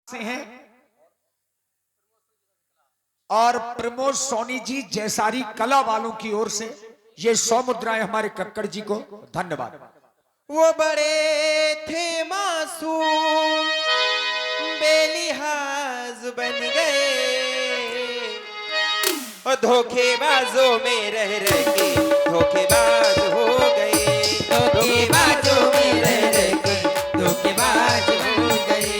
से हैं और प्रमोद सोनी जी जैसारी कला वालों की ओर से ये 100 मुद्राएं हमारे कक्कड़ जी को धन्यवाद। वो बड़े थे मासूम बेलिहाज बन गए और धोखेबाजों में रह रह के धोखेबाज हो गए। धोखेबाजों में रह रह के धोखेबाज हो गए।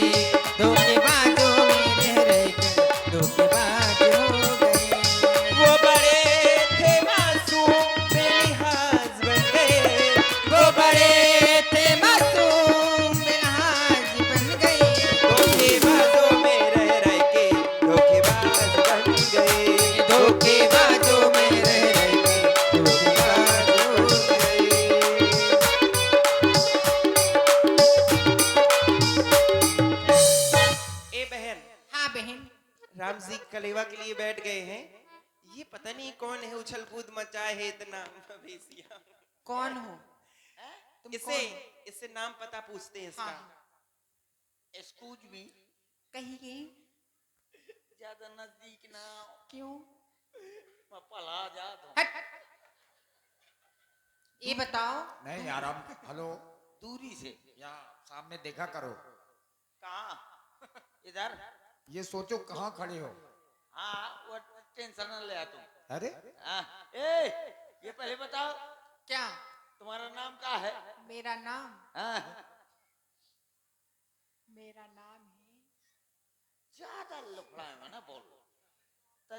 धोखेबाजों में रह रह के धोखेबाज हो गए। वो बड़े थे मासूम बेलिहाज बन गए। वो बड़े थे मासूम बेलिहाज बन गए। धोखेबाजों में रह रह के धोखेबाज बन गए। धोखेबाजों में रह रह के धोखेबाज हो गए। ए बहन, हाँ बहन, राम जी कलेवा के लिए बैठ गए हैं। ये पता नहीं कौन है, उछल कूद मचाए है इतना मवेशिया। कौन हो तुम? इसे कौन? इससे नाम पता पूछते हैं इसका। हाँ। एक्सक्यूज मी, कहिए। ज्यादा नजदीक ना आओ, क्यों? मैं पला जाता हूँ। हट। ये बताओ, नहीं यार, हम हेलो दूरी से। यहाँ सामने देखा करो। कहाँ? इधर। ये सोचो कहाँ खड़े हो। हाँ, वो टेंशन न ले तुम। अरे हाँ, ए, ये पहले बताओ क्या? तुम्हारा नाम क्या है? मेरा नाम हाँ, मेरा नाम है। ज्यादा लफड़ा है ना बोलो। तो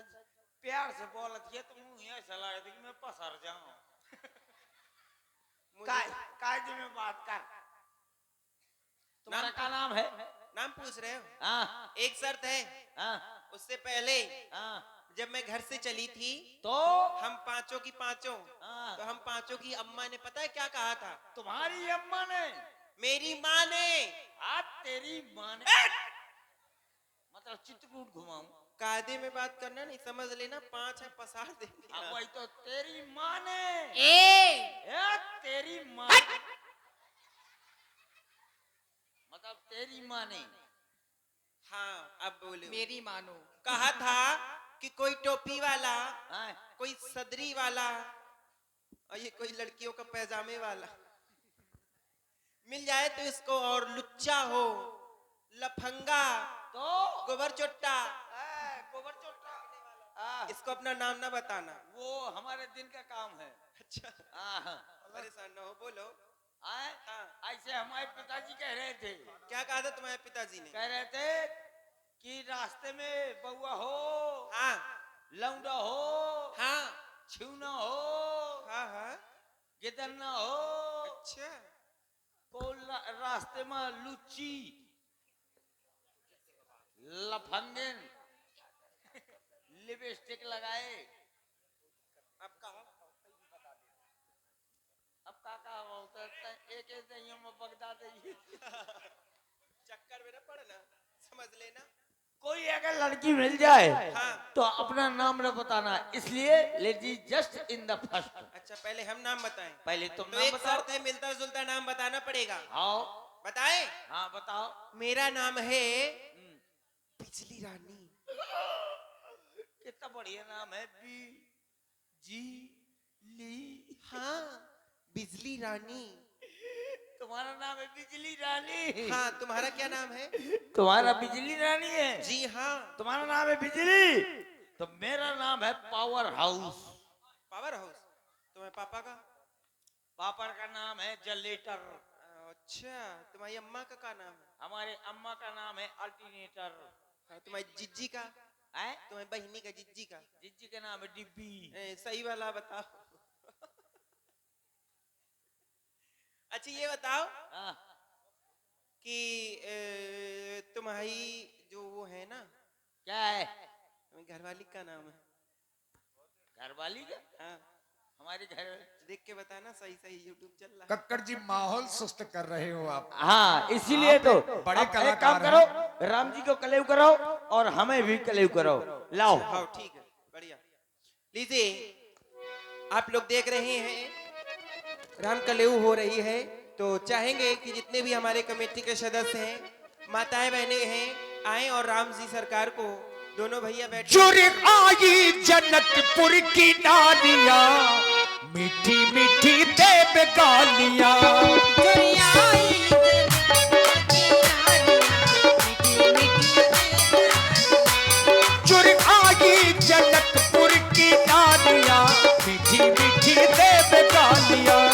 प्यार से बोलत ये तुम ऐसा लगा था कि मैं पसर जाऊं। कायदे में बात कर। तुम्हारा क्या नाम है? नाम पूछ रहे हो? हाँ, एक शर्त है, हाँ, उससे पहले हाँ, जब मैं घर से चली थी तो हम पांचों की पांचों, हाँ, तो हम पांचों की अम्मा ने पता है क्या कहा था? तुम्हारी अम्मा ने? मेरी माँ ने। आज तेरी माँ ने मतलब चित्रकूट घुमाऊं? कायदे में बात करना नहीं, समझ लेना, 5 है पसार देंगे। अब वही तो तेरी माँ ने। ए तेरी माँ मतलब तेरी माँ ने। हाँ, अब बोलो। मेरी मानो। कहा था कि कोई टोपी वाला, हाँ, कोई सदरी वाला और ये कोई लड़कियों का पैजामे वाला मिल जाए तो इसको, और लुच्चा हो, लफंगा, तो गोबर चोट्टा, गोबर चोट्टा, इसको अपना नाम ना बताना। वो हमारे दिन का काम है। अच्छा, हाँ, परेशान ना हो, बोलो। हाँ, हाँ। ऐसे हमारे पिताजी कह रहे थे। क्या कहा था तुम्हारे पिताजी ने? कह रहे थे कि रास्ते में बउआ हो, हाँ लौंडा हो, हाँ छूना हो, हाँ हाँ। गिदन्ना हो, अच्छा, को रास्ते में लुच्ची, लफंगन, लिपस्टिक लगाए। अब कहा अब काका होता है एक दहियों में बगदा दही। चक्कर में ना पड़ना, समझ लेना। कोई अगर लड़की मिल जाए हाँ। तो अपना नाम न बताना, इसलिए ladies just in the first. अच्छा, पहले हम नाम बताएं? पहले तुम तो नाम एक बताओ। शर्त है, मिलता जुलता नाम बताना पड़ेगा। आओ, बताए? हाँ बताओ। मेरा नाम है बिजली रानी। कितना बढ़िया नाम है, बी जी ली। हाँ, बिजली रानी। तुम्हारा नाम है बिजली रानी? हाँ, तुम्हारा क्या नाम है? तुम्हारा बिजली रानी है? जी हाँ। तुम्हारा नाम है बिजली, तो मेरा नाम है पावर हाउस। Power house? तुम्हारे पापा का? पापा का नाम है जनरेटर। अच्छा, तुम्हारी अम्मा का क्या नाम है? हमारे अम्मा का नाम है अल्टरनेटर। हाँ, तुम्हारी जिज्जी का? है? तुम्हारी बहनी का, जिज्जी का? जिज्जी का नाम है डिब्बी। सही वाला बताओ। अच्छा, ये बताओ हाँ, कि तुम्हारी जो वो है ना, क्या है? घरवाली का नाम है? घरवाली का? हाँ, हमारे घर। देख के बताना, सही सही यूट्यूब चल रहा है। कक्कड़ जी माहौल सुस्त कर रहे हो आप। हाँ, इसीलिए आप तो एक बड़े अब एक कलाकार काम करो, राम जी को कलेव कराओ और हमें भी कलेव कराओ। लाओ। हाँ ठीक है, बढ़िया। लीजिए, आप लोग देख रहे हैं राम कलेऊ हो रही है, तो चाहेंगे कि जितने भी हमारे कमेटी के सदस्य हैं, माताएं बहनें हैं, आए और राम जी सरकार को दोनों भैया बैठे। जुर आई जनकपुर की नारियां मीठी मीठी देव गालियां। जुर आई जनकपुर की नारियां मीठी मीठी देव गालियां।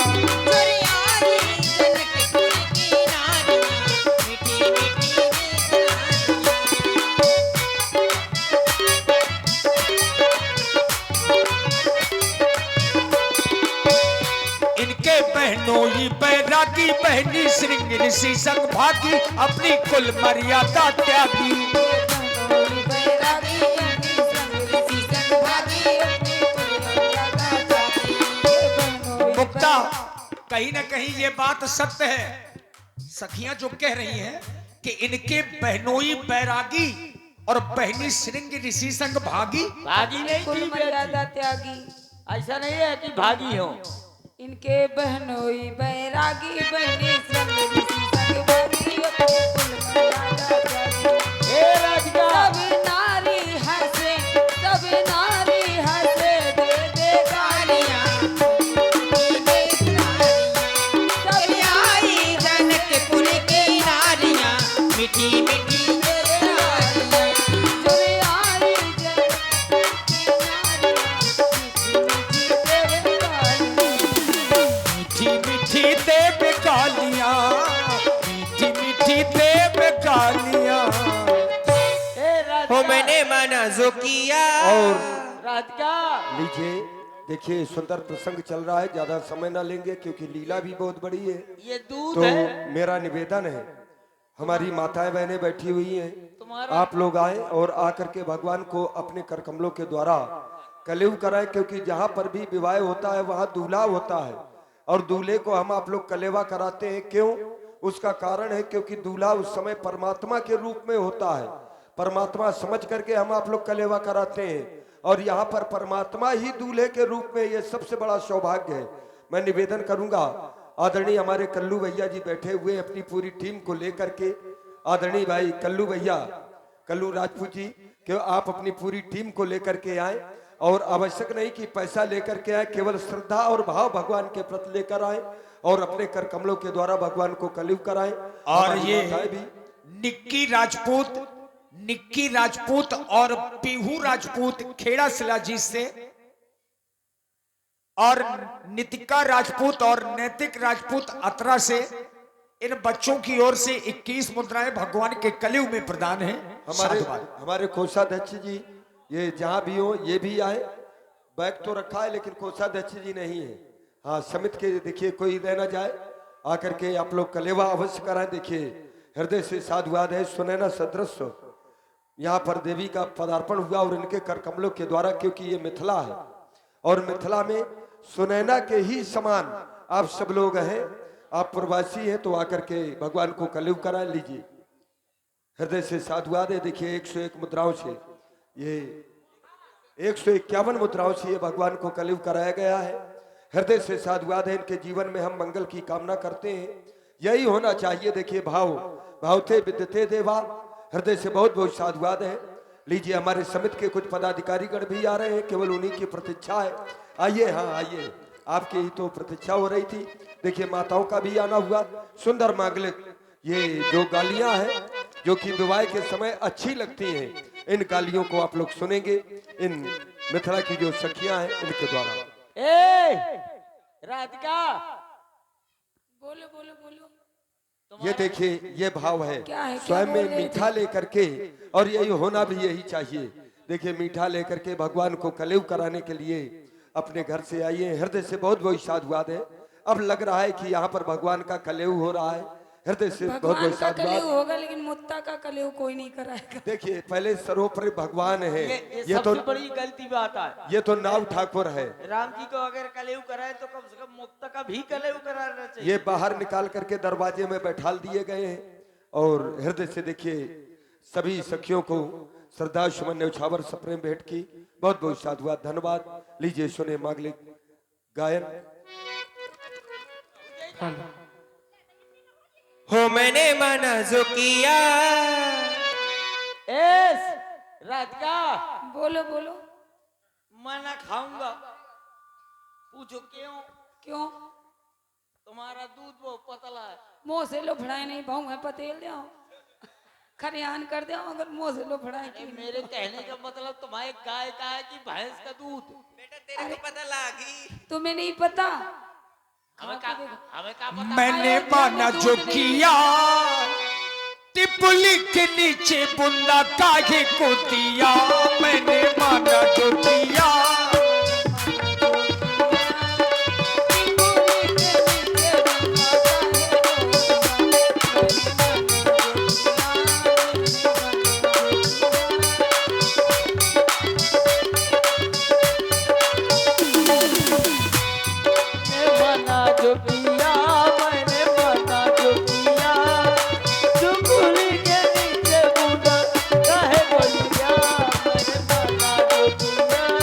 इनके बहनोई बैरागी बहनी श्रृंग ऋषि संग भागी अपनी कुल मर्यादा त्यागी। मुक्ता कहीं ना कहीं ये बात सत्य है। सखियां जो कह रही हैं कि इनके बहनोई बैरागी और बहनी श्रृंग ऋषि संग भागी। भागी नहीं थी मर्यादा त्यागी। ऐसा नहीं है कि भागी हो। इनके बहनोई बैरागी बहनी संग ऋषि संग भागी अपनी कुल मर्यादा त्यागी। ए राधिका सब नारी हंसे सब नारी हंसे दे दे गालियां। सब आई जनकपुर की नारियां मीठी मीठी मीठी देव गालियां मीठी मीठी देव गालियां। हो मैंने माना जो किया। और राधिका लीजिए देखिए सुंदर प्रसंग चल रहा है, ज्यादा समय ना लेंगे क्योंकि लीला भी बहुत बड़ी है। ये दूध तो है मेरा निवेदन है, हमारी माताएं बहनें बैठी हुई हैं, तुम्हारा। आप लोग आए और आकर के भगवान को अपने कर कमलों के द्वारा कलेव कराएं, क्योंकि जहाँ पर भी विवाह होता है वहाँ दूल्हा होता है और दूल्हे को हम आप लोग कलेवा कराते हैं। क्यों? उसका कारण है क्योंकि दूल्हा उस समय परमात्मा के रूप में होता है। परमात्मा समझ करके हम आप लोग कलेवा कराते हैं और यहाँ पर परमात्मा ही दूल्हे के रूप में, ये सबसे बड़ा सौभाग्य है। मैं निवेदन करूंगा, आदरणीय हमारे कल्लू भैया जी बैठे हुए अपनी पूरी टीम को लेकर के, आदरणीय भाई कल्लू भैया, कल्लू राजपूत जी, कि आप अपनी पूरी टीम को लेकर के आए और आवश्यक नहीं कि पैसा लेकर के आए, केवल श्रद्धा और भाव भगवान के प्रति लेकर आए और अपने कर कमलों के द्वारा भगवान को कलेव कराएं। और हमारी ये माताएं भी निक्की राजपूत और पीहू राजपूत खेड़ा शिलाजीत से और नितिका राजपूत और नैतिक राजपूत अतरा से, इन बच्चों की ओर से 21 मुद्राएं भगवान के कलियुग में प्रदान है। हमारे कोषाध्यक्ष जी ये जहां भी हो ये भी आए। बैग तो रखा है लेकिन कोषाध्यक्ष जी नहीं है। हाँ, समिति के देखिए कोई रह ना जाए, आकर के आप लोग कलेवा अवश्य कराएं। देखिए हृदय से साधुवाद है, सुनैना सदृश यहाँ पर देवी का पदार्पण हुआ और इनके कर कमलों के द्वारा, क्योंकि ये मिथिला है और मिथिला में सुनैना के ही समान आप सब लोग हैं। आप प्रवासी हैं तो आकर के भगवान को कलेव करा लीजिए। हृदय से साधुवाद है। देखिए 101 मुद्राओं से, ये 151 मुद्राओं से ये भगवान को कलेव कराया गया है। हृदय से साधुवाद है। इनके जीवन में हम मंगल की कामना करते हैं, यही होना चाहिए। देखिए भावते विद्यते देवा, हृदय से बहुत बहुत साधुवाद है। लीजिए हमारे समिति के कुछ पदाधिकारीगण भी आ रहे हैं, केवल उन्हीं की प्रतीक्षा है। आइए, हाँ आइए, आपकी ही तो प्रतीक्षा हो रही थी। देखिए माताओं का भी आना हुआ। सुंदर मांगलिक ये जो गालियां हैं जो कि विवाह के समय अच्छी लगती हैं, इन गालियों को आप लोग सुनेंगे इन मिथिला की जो सखियां हैं इनके द्वारा। ए राधिका बोलो बोलो बोलो। ये देखिए ये भाव है, क्या है, क्या स्वयं बोल में रहे थे? मीठा लेकर के, और यही होना भी यही चाहिए। देखिए मीठा लेकर के भगवान को कलेव कराने के लिए अपने घर से आइए। हृदय से बहुत बहुत साधुवाद है। अब लग रहा है कि यहाँ पर भगवान का कलेव हो रहा है। हृदय से बहुत भगवान बहुत का कलेव साधुवाद। होगा लेकिन मुत्ता का कलेव कोई नहीं कराएगा। देखिए पहले सर्वोपरि भगवान है, ये ये तो सबसे बड़ी गलती बात है। ये तो नाव ठाकुर है। राम जी को अगर कलेव कराए तो कम से कम मुक्त का भी कलेव कराना चाहिए। ये बाहर निकाल करके दरवाजे में बैठाल दिए गए हैं। और हृदय से देखिए सभी सखियों को श्रद्धा सुमन न्यौछावर सप्रेम भेंट की। बहुत बहुत साधुवाद, धन्यवाद। लीजिए सुने मांगलिक गायन। हो मैंने माना जो किया, राधिका बोलो बोलो। मैं ना खाऊंगा। पूछो क्यों? क्यों? तुम्हारा दूध बहुत पतला है। मुंह से लफड़ाए नहीं भाऊ है पतेल दो खरियान कर दो अगर मुंह से लफड़ाए अरे की मेरे कहने का मतलब तुम्हारे गाय का है कि भैंस का दूध? बेटा तेरे को पता लगी। तुम्हें नहीं पता। हमें का पता? मैंने अयोध्या में माना दूध जो नहीं किया टिपुली के नीचे बुंदा काहे को दिया। मैंने माना जो किया मना जो किया, मैंने मना जो किया, चुगली के नीचे बूढ़ा काहे बोलिया। मैंने मना जो किया।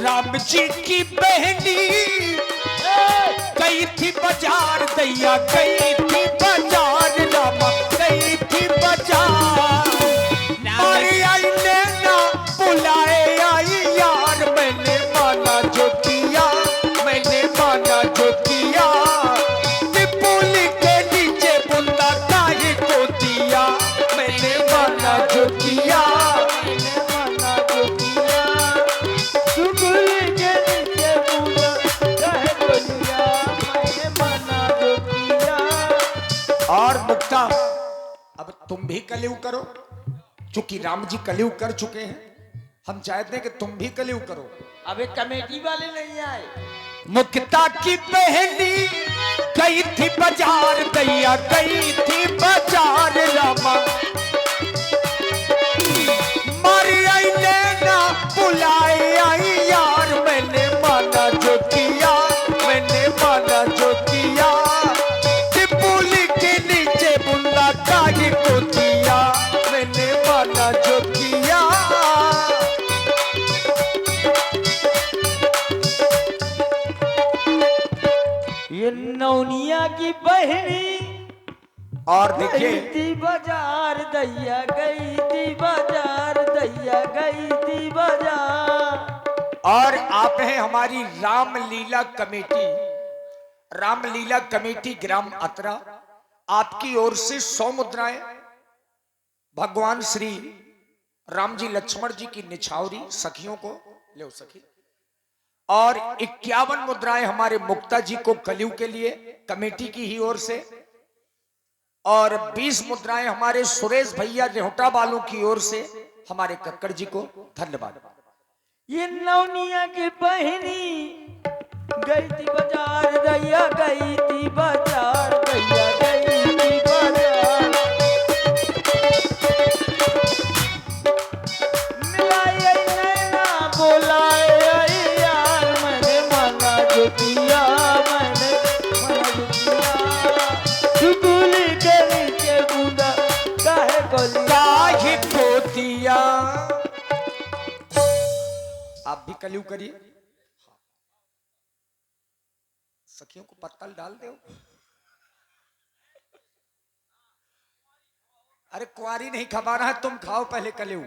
राम जी की बहनी गई थी बाजार दैया गई थी बाजार रामा गई थी बाजार। अरे आई नैना बुलाए आई यार मैंने माना जो किया मैंने माना जो किया। टिपुली के नीचे बुंदा काहे को दिया मैंने माना जो किया। मैंने मना जो किया, चुगली के नीचे बूढ़ा काहे बोलिया। मैंने मना जो किया। और मुक्ता अब तुम भी कलयुग करो चूंकि राम जी कलयुग कर चुके हैं हम चाहते हैं कि तुम भी कलयुग करो। अबे कमेटी वाले नहीं आए। मुक्ता की बहनी गई थी बाजार दैया गई थी बाजार रामा। मारी आई नैना बुलाए आई यार मैंने माना जो किया मैंने माना जो किया। टिपुली के नीचे बुंदा काहे को दिया मैंने माना जो किया। ये नौनिया की बहनी और गई देखिए थी बाजार दैया गई थी बाजार दैया गई थी बाजार। और आप हैं हमारी रामलीला कमेटी रामलीला कमेटी ग्राम अतरा आपकी ओर से 100 मुद्राएं भगवान श्री राम जी लक्ष्मण जी की निछावरी सखियों को ले सखी और 51 मुद्राएं हमारे मुक्ता जी को कलयुग के लिए कमेटी की ही ओर से और 20 मुद्राएं हमारे सुरेश भैया रेहटा वालों की ओर से हमारे कक्कड़ जी को धन्यवाद। ये नौनिया की बहनी गई थी बाजार दैया गई थी बाजार दैया गई थी बाजार। मिलाए नैना बोलाए आई यार मैंने मना जो किया मैंने मना जो किया। चुगली के नीचे बूंदा काहे बोलिया। काहे को दिया। आप भी कलयुग करिए सखियों को पत्तल डाल दो। अरे कुंवारी नहीं खबाना है तुम खाओ पहले कलयुग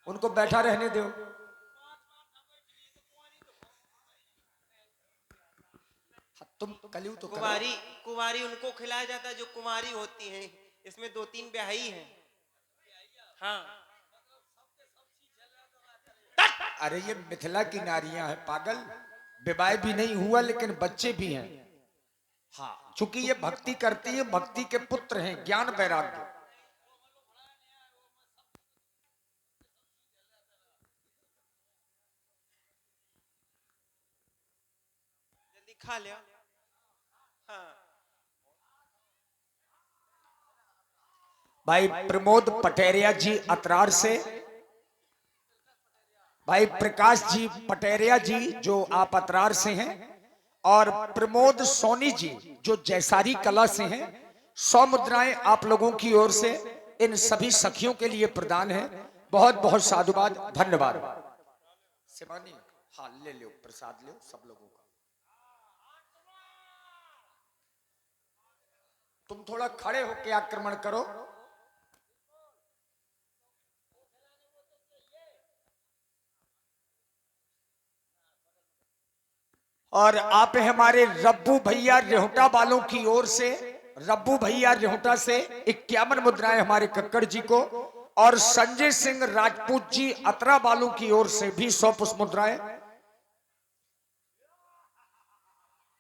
उनको बैठा रहने दो। तुम कलयुग तो करो। कुंवारी कुंवारी उनको खिलाया जाता है जो कुंवारी होती हैं। इसमें 2-3 ब्याही हैं। हाँ अरे ये मिथिला की नारियां हैं पागल विवाह भी नहीं हुआ लेकिन बच्चे भी हैं। हाँ चूंकि ये भक्ति करती है भक्ति के पुत्र हैं ज्ञान वैराग्य। जल्दी खा लिया। हाँ भाई प्रमोद पटेरिया जी अतरार से भाई प्रकाश जी पटेरिया जी जो आप अतरार से हैं और प्रमोद सोनी जी जो जैसारी कला से हैं 100 मुद्राएं आप लोगों की ओर से इन सभी सखियों के लिए प्रदान है। बहुत बहुत साधुवाद धन्यवाद। शिवानी हाँ ले लो प्रसाद लो सब लोगों का। तुम थोड़ा खड़े होके आक्रमण करो। और आप हैं हमारे रब्बू भैया रेहुटा वालों की ओर से, रब्बू भैया रेहुटा से 51 मुद्राएं हमारे कक्कड़ जी को, और संजय सिंह राजपूत जी अतरा वालों की ओर से भी 100 पुष्प मुद्राएं।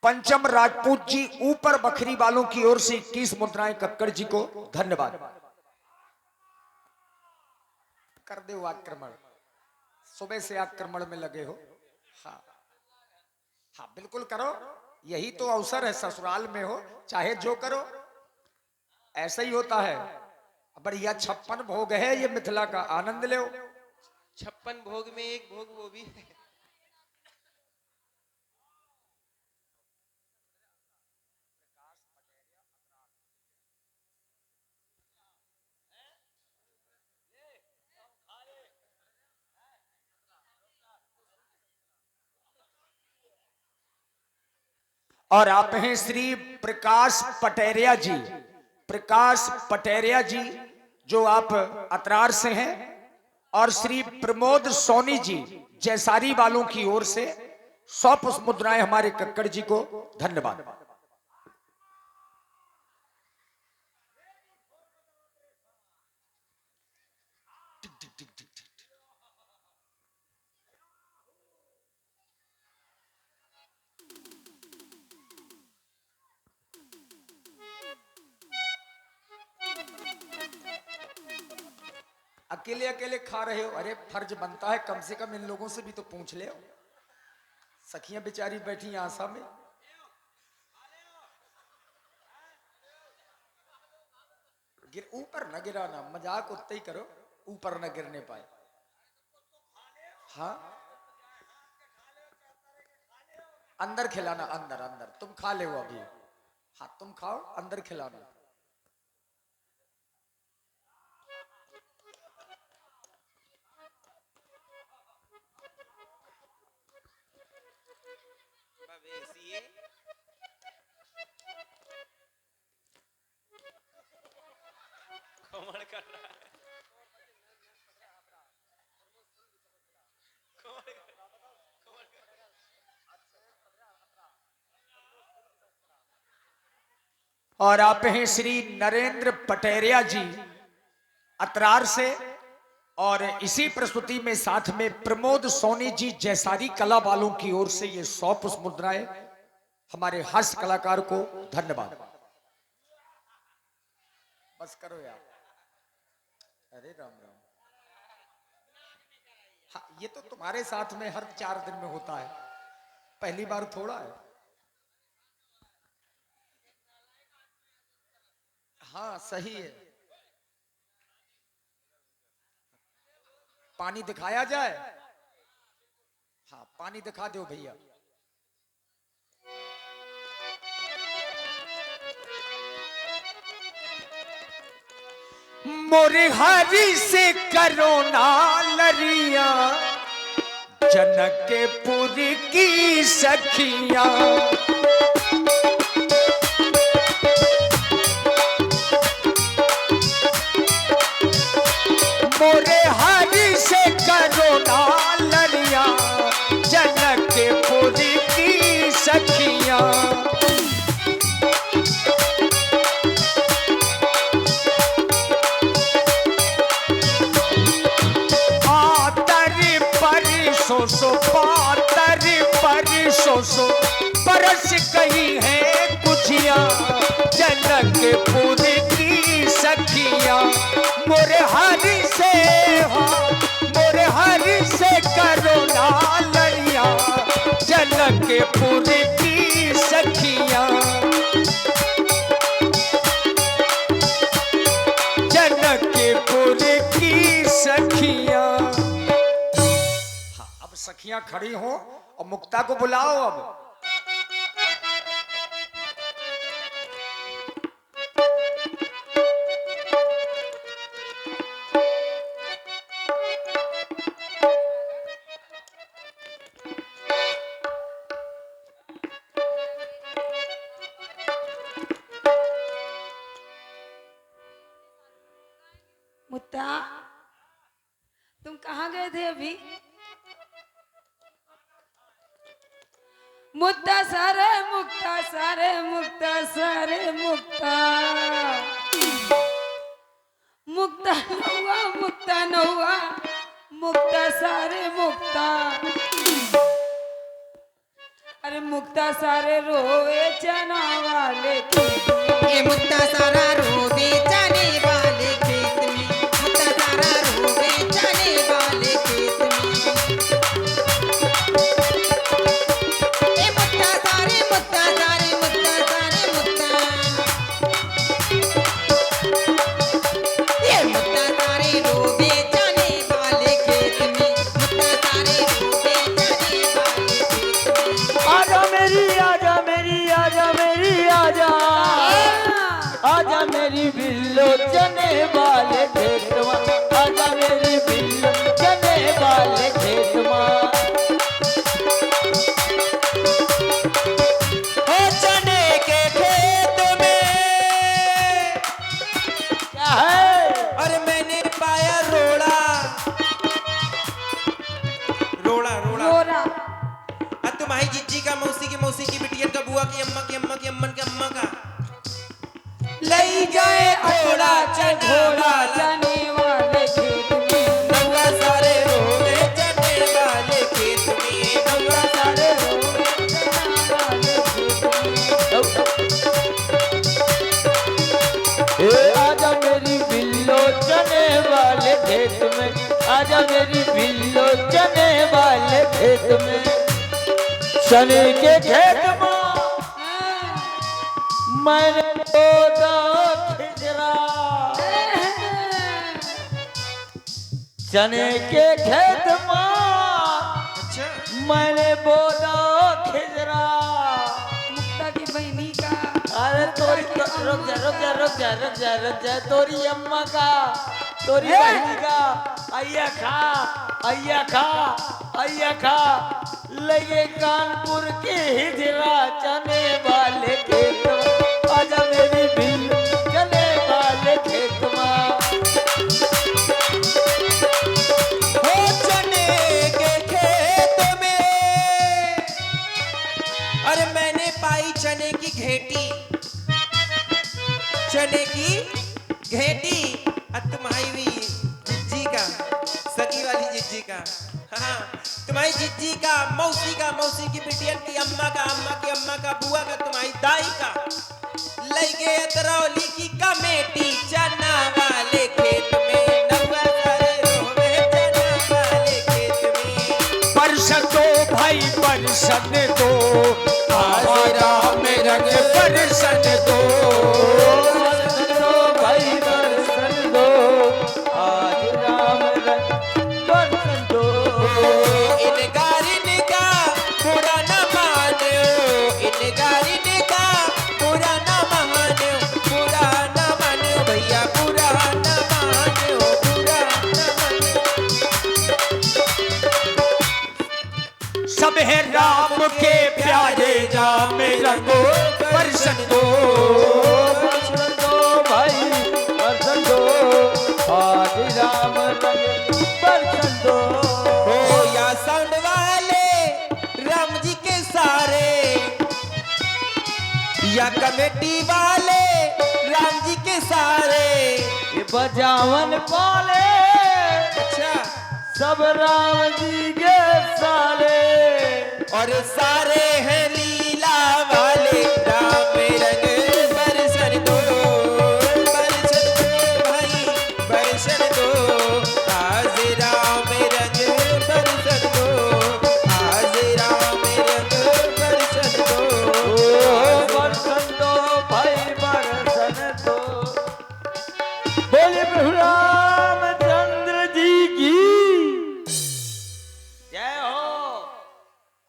पंचम राजपूत जी ऊपर बखरी वालों की ओर से 21 मुद्राएं कक्कड़ जी को। धन्यवाद। कर दो आक्रमण, सुबह से आक्रमण में लगे हो। हाँ हाँ बिल्कुल करो, यही तो अवसर है, ससुराल में हो चाहे जो करो ऐसा ही होता है। बढ़िया 56 भोग है ये मिथिला का, आनंद लो। 56 भोग में एक भोग वो भी है। और आप हैं श्री प्रकाश पटेरिया जी, प्रकाश पटेरिया जी जो आप अतरार से हैं, और श्री प्रमोद सोनी जी जैसारी वालों की ओर से 100 पुष्प मुद्राएं हमारे कक्कड़ जी को। धन्यवाद। अकेले अकेले खा रहे हो? अरे फर्ज बनता है कम से कम इन लोगों से भी तो पूछ ले। सखियां बेचारी बैठी आशा में। गिर ऊपर न गिराना, मजाक उतना ही करो, ऊपर न गिरने पाए। हाँ अंदर खिलाना, अंदर अंदर तुम खा ले वो अभी। हाँ तुम खाओ, अंदर खिलाना। मवेशी कौन कर रहा है? और आप हैं श्री नरेंद्र पटेरिया जी अतरार से, और इसी प्रस्तुति में साथ में प्रमोद सोनी जी जैसारी कला वालों की ओर से ये 100 पुष्प मुद्राएं हमारे हास्य कलाकार को। धन्यवाद। बस करो यार, अरे राम राम। हाँ ये तो तुम्हारे साथ में हर 4 दिन में होता है, पहली बार थोड़ा है। हाँ सही है। पानी दिखाया जाए? हाँ पानी दिखा दो भैया। मोरे हरि से करो ना लरिया, जनकपुर की सखिया। मोरे हरि से करो ना लरिया, जनकपुर की सखिया। सो पातर सो परस गई है कुछिया, जनकपुर की सखिया। मोरे हरि से मोरे हरि से करो ना लरिया, जनकपुर की सखिया। जनकपुर की सखिया। सखियां खड़ी हो और मुक्ता को बुलाओ। अब मुक्ता सारे मुक्ता सारे मुक्ता सारे मुक्ता मुक्ता नौवा मुक्ता सारे मुक्ता अरे मुक्ता सारे रोए चना वाले ये मुक्ता सारा रोबे जाने वाले खेत में, मुक्ता सारा रोबे जाने वाले खेत में। ये मुक्ता सारे मुक्ता सारे मुक्ता सारे मुक्ता, ये मुक्ता सारे रोबे जाने वाले खेत में, मुक्ता सारे रोबे जाने वाले खेत में। आजा मेरी आजा मेरी आजा मेरी आजा आजा मेरी बिल्लो चने वाले खेत में, आजा मेरी बिल्लो चने वाले खेत में। हो चने के खेत में क्या है? और मैंने पाया रोड़ा रोड़ा रोड़ा रोरा तुम्हारी जिज्जी का मौसी की बिटिया का बुआ की अम्मा की अम्मा की अम्मन की अम्मा का लई जाए घोड़ा घोड़ा चने वाले खेत में नौवा सारे रोवे चने वाले खेत में, नौवा सारे रोए चना वाले खेत में ए आजा मेरी बिल्लो चने वाले खेत में, आजा मेरी बिल्लो चने वाले खेत में। चने के खेत में मैंने बोदा खिजरा, चने के खेत में अच्छा मैंने बोदा खिजरा। मुक्ता की बहनी का अरे तोरी रुक जा तोरी अम्मा का तोरी बहनी का अय्या खा लगे कानपुर के हिजरा चने वाले खेत में, आजा मेरी बिल्लो चने वाले खेत में। हो चने के खेत में और मैंने पाई चने की घेटी, चने की घेटी। तुम्हारी भी जिज्जी का सगी वाली जिज्जी का, हाँ तुम्हारी जिज्जी का मौसी की बिटिया की अम्मा की अम्मा का बुआ का तुम्हारी दाई का लई गए अतरौली की कमेटी चना वाले खेत में, नौवा सारे रोवे चना वाले खेत में। परसन दो भाई परसन दो, आजा में रंग परसन दो। भाई बरसन दो आज राम रंग बरसन दो। इन गारिन का बुरा न मानो, इन गारिन का बुरा न मानो, बुरा न मानो भैया, बुरा न मानो, बुरा न मानो। सब है राम के प्यारे, राम रंगो परसन दो। बरसन दो भाई बरसन दो आज राम रंग बरसन दो। हो या साउंड वाले राम जी के सारे, या कमेटी वाले राम जी के सारे। ये बजावन पाले अच्छा सब राम जी के साले, और सारे हैं लीला वाले, राम रंग बरसन दो भाई बरसन दो, आज राम रंग बरसन दो, आज राम रंग बरसन दो। बरसन दो भाई बरसन दो। बोले प्रभु रामचंद्र जी की जय हो।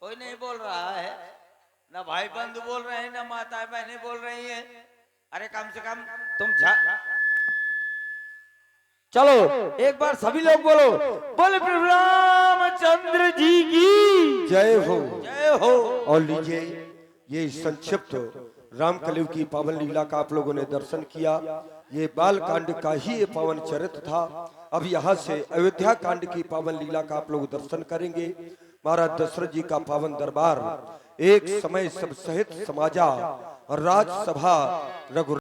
कोई नहीं बोल रहा है, ना भाई बंधु बोल रहे हैं, ना माता बहनें बोल रही हैं। अरे कम से कम तुम चलो एक बार सभी लोग बोलो, बोले प्रभु रामचंद्र जी की जय हो। जय हो। और लीजिए ये संक्षिप्त रामकलयुग की पावन लीला का आप लोगों ने दर्शन किया। ये बाल कांड का ही ये पावन चरित्र था। अब यहाँ से अयोध्या कांड की पावन लीला का आप लोग दर्शन करेंगे। महाराज दशरथ जी का पावन दरबार एक समय सब सहित समाजा राजसभा रघु